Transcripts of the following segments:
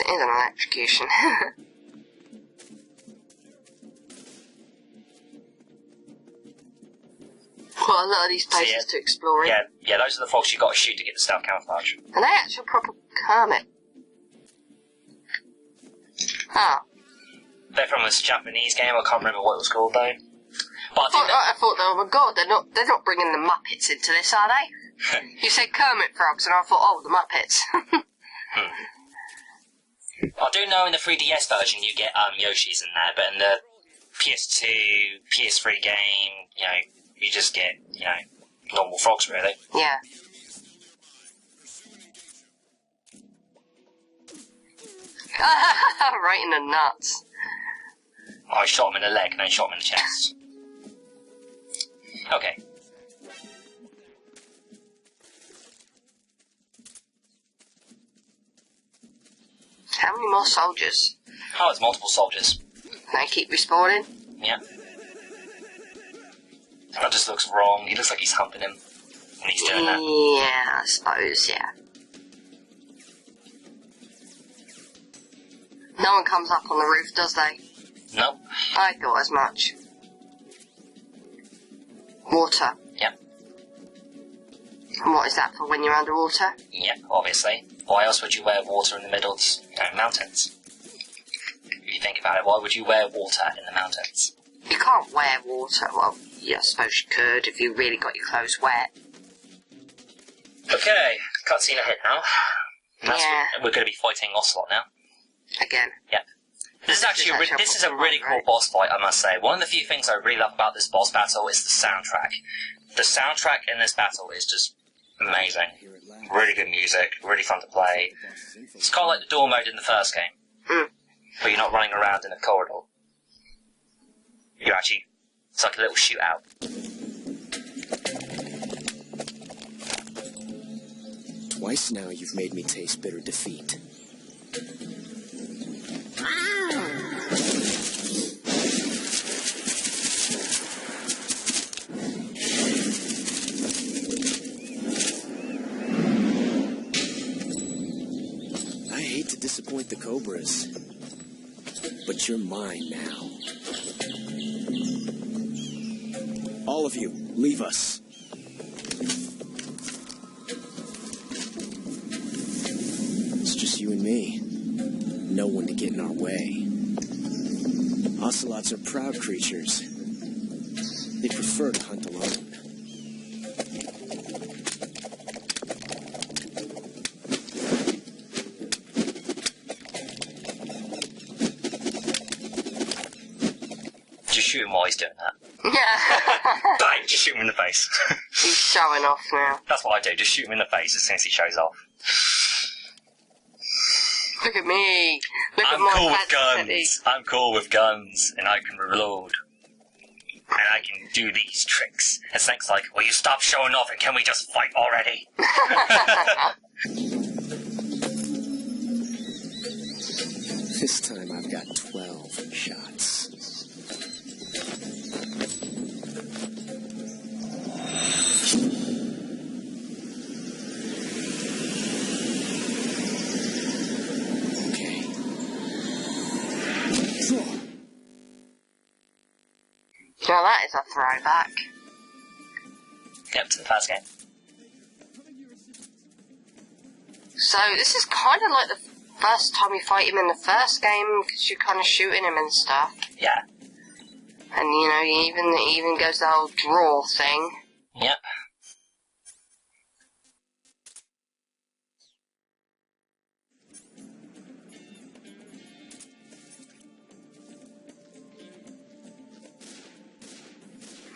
Because it is an electrocution. Quite a lot of these places to explore in. Yeah, those are the frogs you got to shoot to get the stealth camouflage. Are they actual proper Kermit? Ah. They're from this Japanese game. I can't remember what it was called though. But I thought, oh my god, they're not bringing the Muppets into this, are they? You said Kermit frogs, and I thought, oh, the Muppets. I do know in the 3DS version you get Yoshis in there, but in the PS2, PS3 game, you know, you just get, you know, normal frogs really. Yeah. Right in the nuts. I shot him in the leg and then shot him in the chest. Okay. How many more soldiers? Oh, it's multiple soldiers. They keep respawning? Yeah. That just looks wrong. He looks like he's humping him when he's doing that. Yeah, I suppose, yeah. No one comes up on the roof, does they? Nope. I thought as much. Water. Yep. And what is that for when you're underwater? Yep, obviously. Why else would you wear water in the middle of, you know, mountains? If you think about it, why would you wear water in the mountains? You can't wear water. Well, yeah, I suppose you could if you really got your clothes wet. Okay, cutscene ahead now. Yeah. We're going to be fighting Ocelot now. Again. Yep. This is a really cool boss fight, I must say. One of the few things I really love about this boss battle is the soundtrack. The soundtrack in this battle is just amazing. Really good music, really fun to play. It's kind of like the door mode in the first game. Where you're not running around in a corridor. You're actually... It's like a little shootout. Twice now you've made me taste bitter defeat. I hate to disappoint the Cobras, but you're mine now. All of you, leave us. It's just you and me. No one to get in our way. Ocelots are proud creatures. They prefer to hunt alone. Just shoot him while he's doing that. Yeah. Bang! Just shoot him in the face. He's showing off now. That's what I do, just shoot him in the face as soon as he shows off. Look at me. Look I'm at my cool with fancy guns. I'm cool with guns, and I can reload. And I can do these tricks. And Snake's like, will you stop showing off and can we just fight already? This time I've got 12 shots. Okay. Draw. Now that is a throwback. Yep, to the first game. So this is kind of like the first time you fight him in the first game, because you're kind of shooting him and stuff. Yeah. And you know, he even goes the whole draw thing. Yep.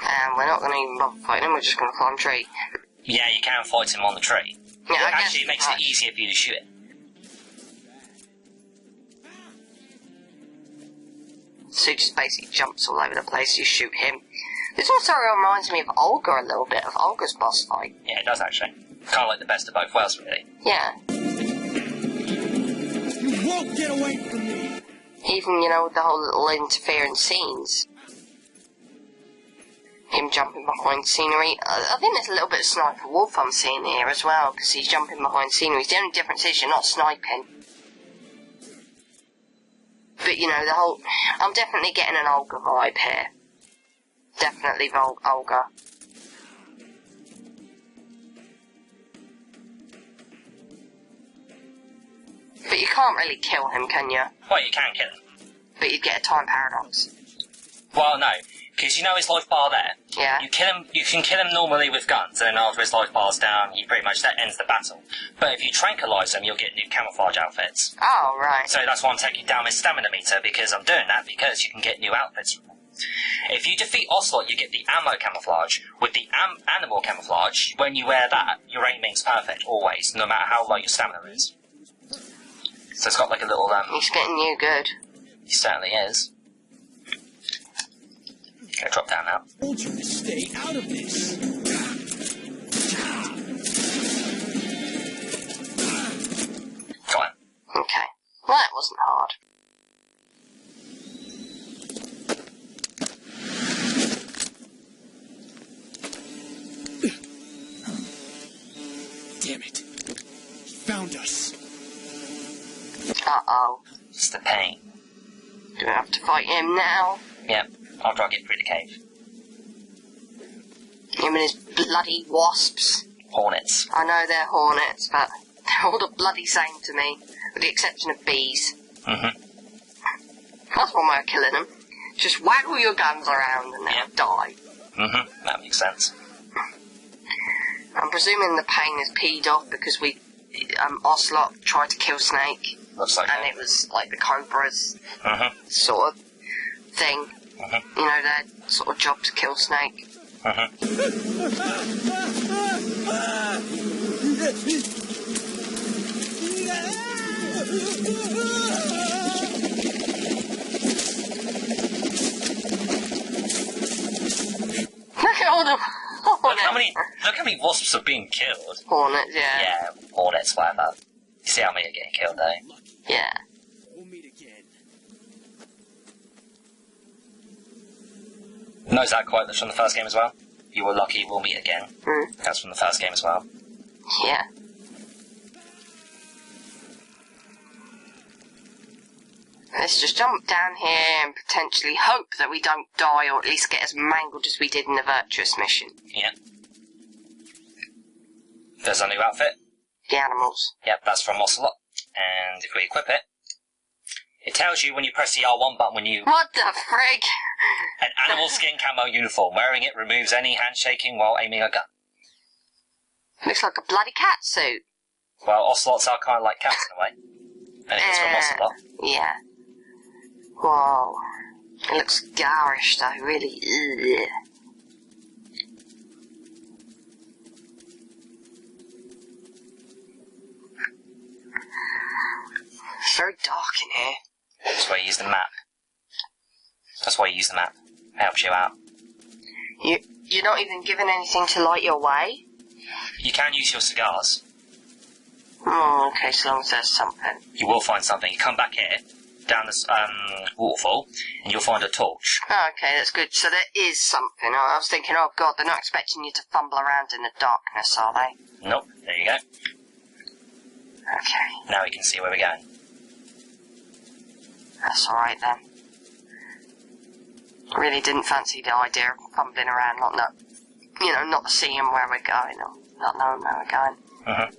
And we're not going to even bother fighting him, we're just going to climb a tree. Yeah, you can fight him on the tree. Yeah, I guess actually, it makes it easier for you to shoot it. So he just basically jumps all over the place, you shoot him. This also reminds me of Olga a little bit, of Olga's boss fight. Yeah, it does actually. Kind of like the best of both worlds, really. Yeah. You won't get away from me! Even, you know, with the whole little interference scenes. Him jumping behind scenery. I think there's a little bit of Sniper Wolf I'm seeing here as well, because he's jumping behind scenery. The only difference is you're not sniping. But, you know, the whole... I'm definitely getting an Olga vibe here. Definitely Olga. But you can't really kill him, can you? Well, you can kill him. But you'd get a time paradox. Well, no, because you know his life bar there. Yeah. You can kill him normally with guns, and then after his life bar's down, that ends the battle. But if you tranquilise him, you'll get new camouflage outfits. Oh, right. So that's why I'm taking down his stamina meter, because I'm doing that, because you can get new outfits from him. If you defeat Ocelot, you get the ammo camouflage. With the animal camouflage, when you wear that, your aiming's perfect, always, no matter how low your stamina is. So it's got like a little, He's getting you good. He certainly is. Okay, drop down now. I told you to stay out of this. Go on. Okay. Well, that wasn't hard. Damn it. He found us. Uh-oh. It's the pain. Do we have to fight him now? Yep, after I get through the cave. Him and his bloody wasps. Hornets. I know they're hornets, but they're all the bloody same to me, with the exception of bees. Mm-hmm. That's one way of killing them. Just waggle your guns around and they'll die. Mm-hmm, that makes sense. I'm presuming the pain is peed off because Ocelot tried to kill Snake. Looks like And it was like the Cobra's Mm-hmm. sort of thing. Mm-hmm. You know, their sort of job to kill Snake. Mm-hmm. Look at all the Look how many wasps are being killed. hornets, yeah. Yeah, hornets, whatever. You see how many are getting killed, though? Yeah. We'll meet again. No, is that quote that's from the first game as well? You were lucky, we'll meet again. Mm. That's from the first game as well. Yeah. Let's just jump down here and potentially hope that we don't die, or at least get as mangled as we did in the Virtuous mission. Yeah. There's a new outfit. The animals. Yep, that's from Ocelot. And if we equip it, it tells you when you press the R1 button when you... What the frig? An animal skin camo uniform. Wearing it removes any handshaking while aiming a gun. Looks like a bloody cat suit. Well, Ocelots are kind of like cats in a way. And it's from Ocelot. Yeah. Whoa. It looks garish though, really. Ugh. It's very dark in here. That's why you use the map. That's why you use the map. It helps you out. You're not even given anything to light your way? You can use your cigars. Oh, okay, so long as there's something. You will find something. You come back here, down this waterfall, and you'll find a torch. Oh, okay, that's good. So there is something. I was thinking, oh god, they're not expecting you to fumble around in the darkness, are they? Nope, there you go. Okay, Now we can see where we're going. that's alright then. I really didn't fancy the idea of fumbling around, not seeing where we're going, or not knowing where we're going. Mm-hmm.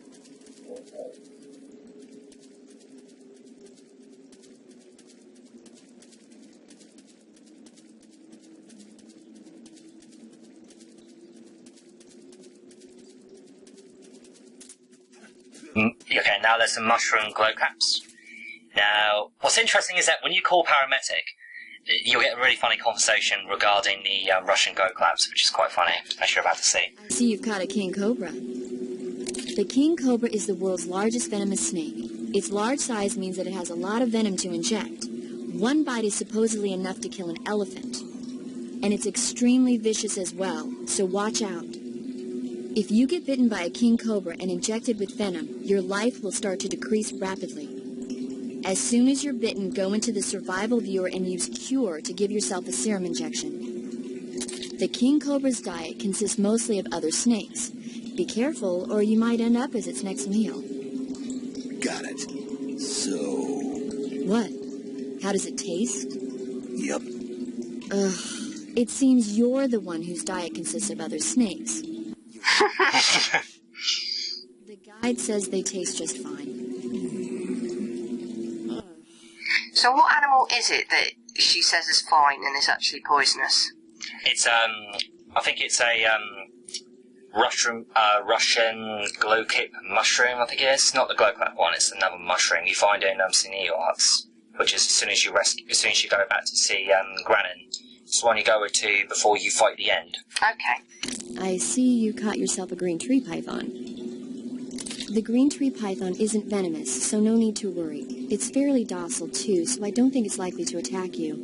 Okay, now there's some mushroom glow caps. Now, what's interesting is that when you call paramedic, you'll get a really funny conversation regarding the Russian glow claps, which is quite funny, as you're about to see. See, you've caught a king cobra. The king cobra is the world's largest venomous snake. Its large size means that it has a lot of venom to inject. One bite is supposedly enough to kill an elephant. And it's extremely vicious as well, so watch out. If you get bitten by a king cobra and injected with venom, your life will start to decrease rapidly. As soon as you're bitten, go into the survival viewer and use Cure to give yourself a serum injection. The king cobra's diet consists mostly of other snakes. Be careful, or you might end up as its next meal. Got it. So... What? How does it taste? Yep. Ugh. It seems you're the one whose diet consists of other snakes. The guide says they taste just fine. So what animal is it that she says is fine and is actually poisonous? It's, I think it's a, Russian glowkip mushroom, I think it is. Not the glowkip one, it's another mushroom. You find it in, Senior Arts, which is as soon as you go back to see, Granin. It's the one you go to before you fight the end. Okay. I see you caught yourself a green tree python. The green tree python isn't venomous, so no need to worry. It's fairly docile, too, so I don't think it's likely to attack you.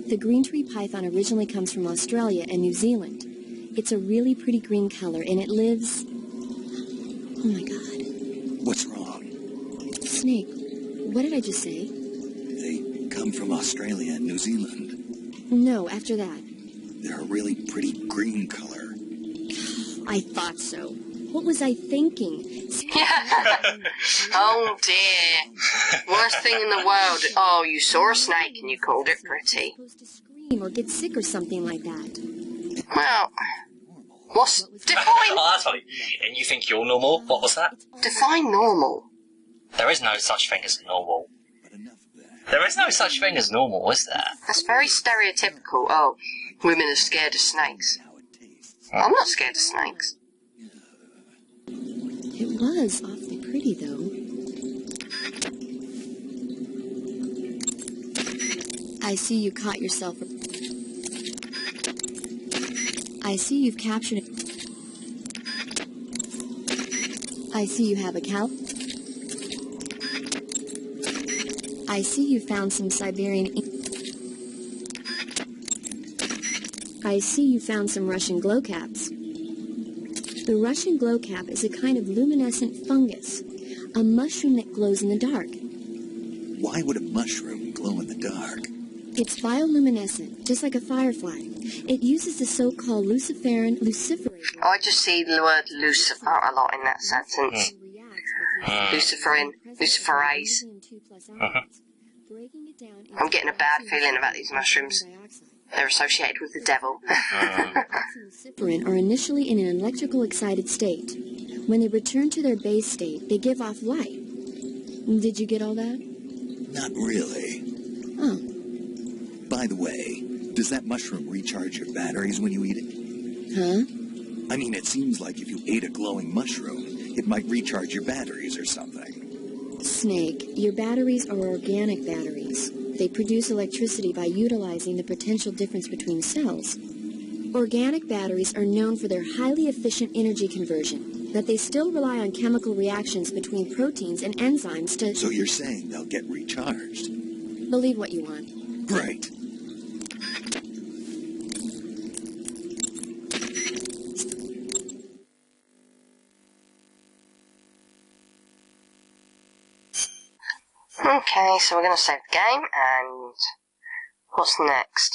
The green tree python originally comes from Australia and New Zealand. It's a really pretty green color, and it lives... Oh, my God. What's wrong? Snake, what did I just say? They come from Australia and New Zealand. No, after that. They're a really pretty green color. I thought so. What was I thinking? Oh dear. Worst thing in the world. Oh, you saw a snake and you called it pretty. Supposed to scream or get sick or something like that. Well, what's... Define... Oh, that's funny. And you think you're normal? What was that? Define normal. There is no such thing as normal. But enough of that. There is no such thing as normal, is there? That's very stereotypical. Oh, women are scared of snakes. How it tastes. I'm not scared of snakes. It was awfully pretty, though. I see you caught yourself... I see you've captured it. I see you have a cow. I see you found some Siberian... I see you found some Russian glowcaps. The Russian glowcap is a kind of luminescent fungus, a mushroom that glows in the dark. Why would a mushroom glow in the dark? It's bioluminescent, just like a firefly. It uses the so-called luciferase. Oh, I just see the word Lucifer a lot in that sentence. Luciferin, luciferase. I'm getting a bad feeling about these mushrooms. They're associated with the devil. Luciferin are initially in an electrical excited state. When they return to their base state, they give off light. Did you get all that? Not really. Oh. By the way, does that mushroom recharge your batteries when you eat it? Huh? I mean, it seems like if you ate a glowing mushroom, it might recharge your batteries or something. Snake, your batteries are organic batteries. They produce electricity by utilizing the potential difference between cells. Organic batteries are known for their highly efficient energy conversion, but they still rely on chemical reactions between proteins and enzymes to... So you're saying they'll get recharged? Believe what you want. Right. Okay, so we're going to save the game, and what's next?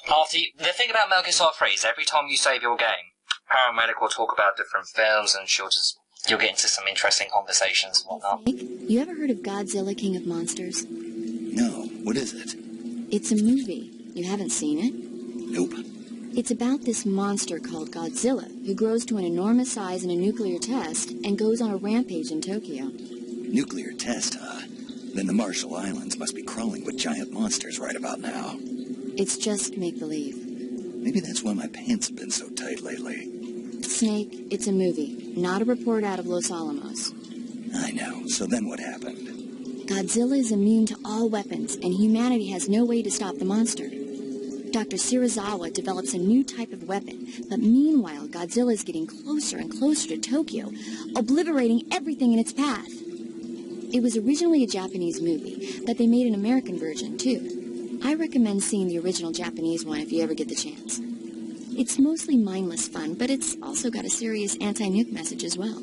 The thing about Metal Gear Solid 3 is every time you save your game, Paramedic will talk about different films, and you'll get into some interesting conversations and whatnot. Snake, you ever heard of Godzilla, King of Monsters? No, what is it? It's a movie. You haven't seen it? Nope. It's about this monster called Godzilla, who grows to an enormous size in a nuclear test and goes on a rampage in Tokyo. Nuclear test, huh? Then the Marshall Islands must be crawling with giant monsters right about now. It's just make-believe. Maybe that's why my pants have been so tight lately. Snake, it's a movie, not a report out of Los Alamos. I know. So then what happened? Godzilla is immune to all weapons, and humanity has no way to stop the monster. Dr. Shirazawa develops a new type of weapon, but meanwhile, Godzilla is getting closer and closer to Tokyo, obliterating everything in its path. It was originally a Japanese movie, but they made an American version, too. I recommend seeing the original Japanese one if you ever get the chance. It's mostly mindless fun, but it's also got a serious anti-nuke message as well.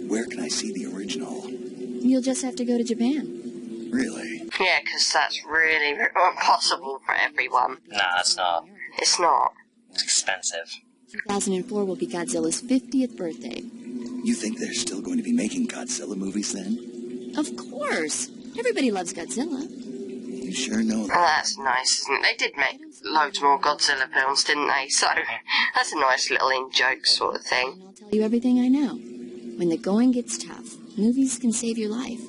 Where can I see the original? You'll just have to go to Japan. Really? Yeah, because that's really impossible for everyone. Nah, it's not. It's not. It's expensive. 2004 will be Godzilla's 50th birthday. You think they're still going to be making Godzilla movies then? Of course! Everybody loves Godzilla. You sure know Oh, that. that's nice, isn't it? They did make loads more Godzilla films, didn't they? So, that's a nice little in-joke sort of thing. And I'll tell you everything I know. When the going gets tough, movies can save your life.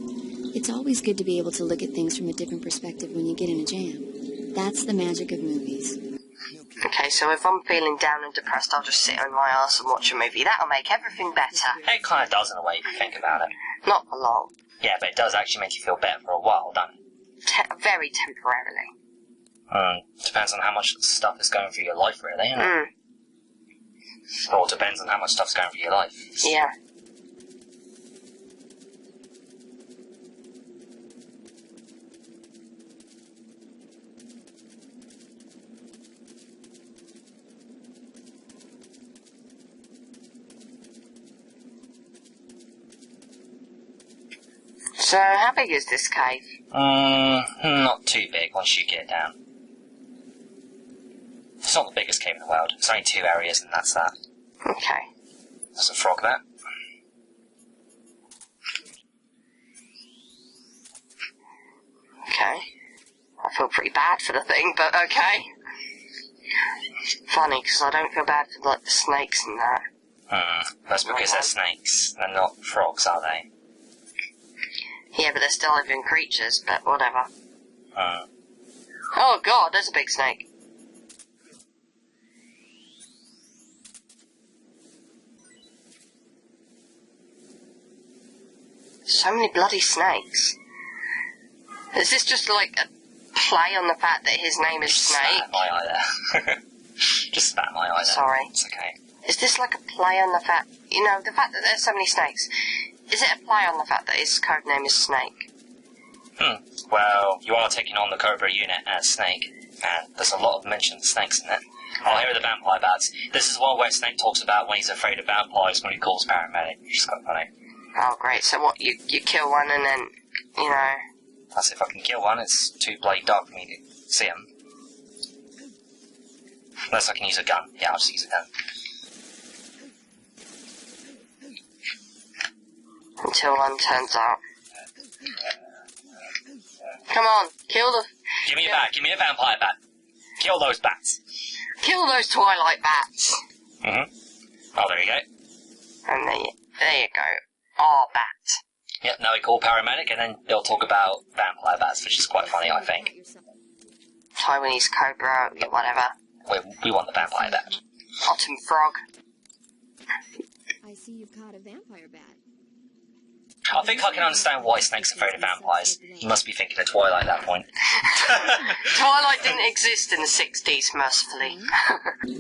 It's always good to be able to look at things from a different perspective when you get in a jam. That's the magic of movies. Okay, so if I'm feeling down and depressed, I'll just sit on my arse and watch a movie. That'll make everything better. It kind of does in a way if you think about it. Not for long. Yeah, but it does actually make you feel better for a while, doesn't it? Very temporarily. Depends on how much stuff is going through your life, really, isn't it? Or depends on how much stuff's going through your life. Yeah. So, how big is this cave? Not too big once you get down. It's not the biggest cave in the world. It's only 2 areas and that's that. Okay. There's a frog there. Okay. I feel pretty bad for the thing, but okay. Funny, because I don't feel bad for, like, the snakes and that. That's because they're snakes. They're not frogs, are they? Yeah, but they're still living creatures, but whatever. Oh god, there's a big snake. So many bloody snakes. Is this just like a play on the fact that his name is Snake? Spat in my eye there. Just spat in my eye there. Sorry. It's okay. Is this like a play on the fact, you know, the fact that there's so many snakes? Is it a play on the fact that his code name is Snake? Well, you are taking on the Cobra unit as Snake, and there's a lot of mention of snakes in it. Oh, here are the vampire bats. This is one where Snake talks about when he's afraid of vampires when he calls paramedic, which is quite funny. Oh great, so what, you kill one and then, you know... That's if I can kill one, it's too bloody dark for me to see him. Unless I can use a gun. Yeah, I'll just use a gun. Until one turns out. Come on, kill the... Give me a bat, give me a vampire bat. Kill those bats. Kill those Twilight bats! Oh, there you go. And there you go. Oh, bat. Yep, now we call paramedic, and then they'll talk about vampire bats, which is quite funny, I think. Taiwanese cobra, whatever. We want the vampire bat. Autumn frog. I see you've caught a vampire bat. I think I can understand why Snake's afraid of vampires. He must be thinking of Twilight at that point. Twilight didn't exist in the 60s, mercifully.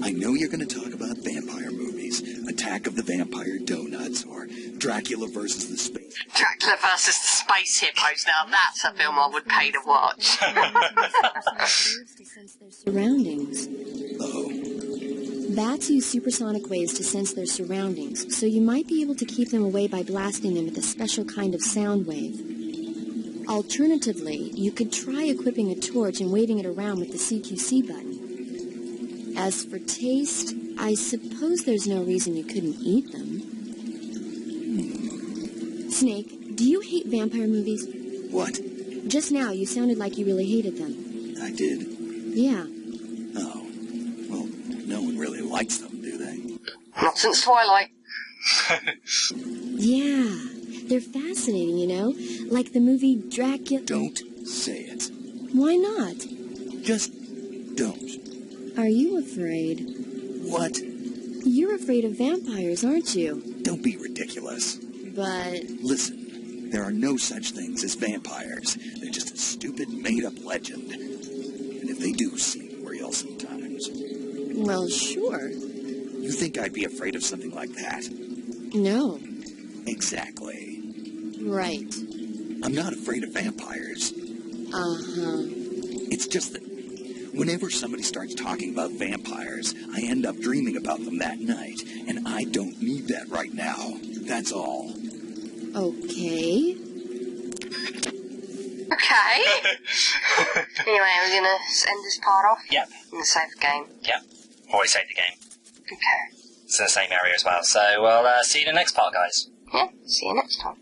I know you're going to talk about vampire movies. Attack of the Vampire Donuts or Dracula versus the Space. Dracula versus the Space Hippos. Now that's a film I would pay to watch. Surroundings. Oh. Bats use supersonic waves to sense their surroundings, so you might be able to keep them away by blasting them with a special kind of sound wave. Alternatively, you could try equipping a torch and waving it around with the CQC button. As for taste, I suppose there's no reason you couldn't eat them. Snake, do you hate vampire movies? What? Just now, you sounded like you really hated them. I did? Yeah. Oh. Well, no one really likes them, do they? Not since Twilight. Yeah. They're fascinating, you know? Like the movie Dracula... Don't say it. Why not? Just don't. Are you afraid? What? You're afraid of vampires, aren't you? Don't be ridiculous. But... Listen, there are no such things as vampires. They're just a stupid, made-up legend. And if they do seem real sometimes. Well, sure. You think I'd be afraid of something like that? No. Exactly. Right. I'm not afraid of vampires. Uh-huh. It's just that whenever somebody starts talking about vampires, I end up dreaming about them that night, and I don't need that right now. That's all. Okay. Okay. Anyway, we're gonna end this part off. Yep. In the save game. Yep. Always save the game. Okay. It's in the same area as well. So, we'll see you in the next part, guys. Yeah, see you next time.